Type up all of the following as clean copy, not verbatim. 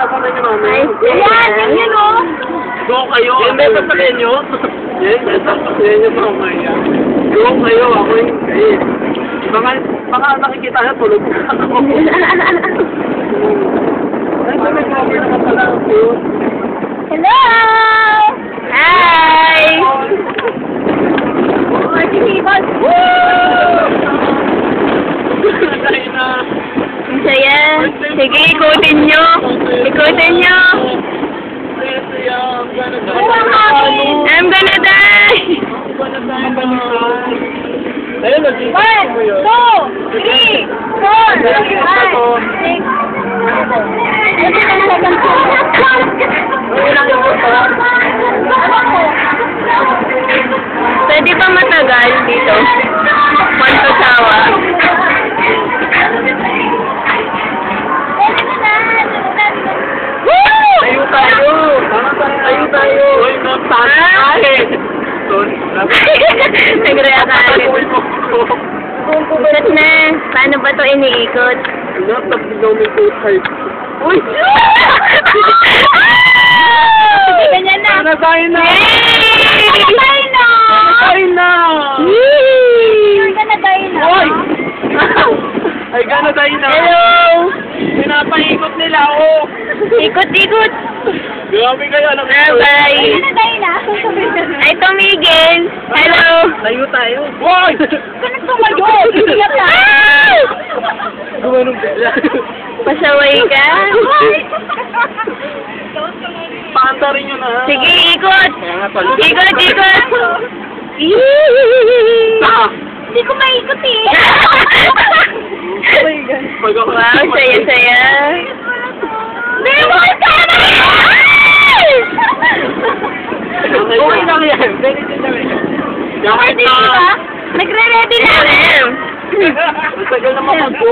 Nasaan nyo mami? Yan, yan o. Go kayo. Yan ba sasabihin nyo? Yan, sasabihin nyo mamaya. Go kayo, ako yung kayo. Baka nakikita nyo, tulog ko ako. Ay, may cover naman pala ako. Hello! Hi! Martinibas! Woo! Dahil na. Ang saya. Sige, ikutin nyo. Ikutin nyo. I'm gonna die! Ayun, nag-iisip 1, 2, 3, 4, 5, 6. Pwede pa matagal dito? Pagsasawa. Tayo tayo! Tayo tayo! Uy, nagtatahin! Nagre-akalit. Ikot na. Paano ba to iniikot? Natabigaw may co-type. Uy! Sige, ganyan na. Nanatay na! Nanatay na! Nanatay na! You're gonna die na. Uy! Ay, gana tayo na! Hello! Pinapaikot nila, oh! Ikot-ikot. Grabe kayo, alam mo. Bye-bye. You're gonna die na. Ay, tumigil. Hello! Tayo tayo. Uy! Ganun tumayo. Iiyak na. Gumanong bigla. Pasaway ka? Paanta rin yun, ha? Sige, ikot. Ikot, ikot. Ah! Hindi ko maikot eh. Pag ako Wow, saya-saya. Demon ka na! Okay lang yan. Ready na rin. Ready ka? Nagre-ready na rin. Ang tagal naman mag-go.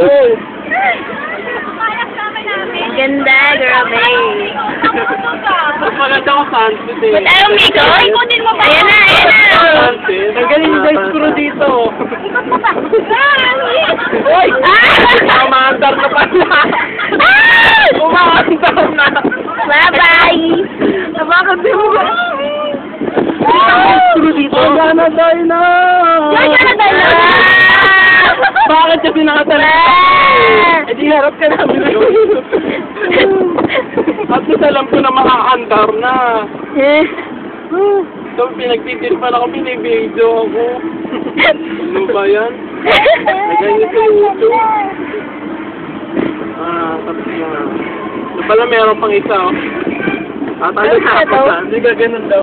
Ganda, girl, babe. Mas maganda ko sunset eh. Ba't ayaw umikot? Ikutin mo pa. Ayan na, ayan na. Sunset? Tanggalin yung guys screw dito. Ikot mo pa. Uy! Umaandar na pala. Umaandar na. Bye-bye. Bakit di mo ba? Screw dito. Gana tayo na. You're gonna die na. Bakit siya pinakatalita? Eh di harap ka namin. At least alam ko na makaandar na. So pinagtitirpan ako, binibidyo ako. Ano ba yan? Naganyan sa YouTube. Tapos yan. Ito pala meron pang isa, oh. Tayo na ako. Hindi ka ganun daw.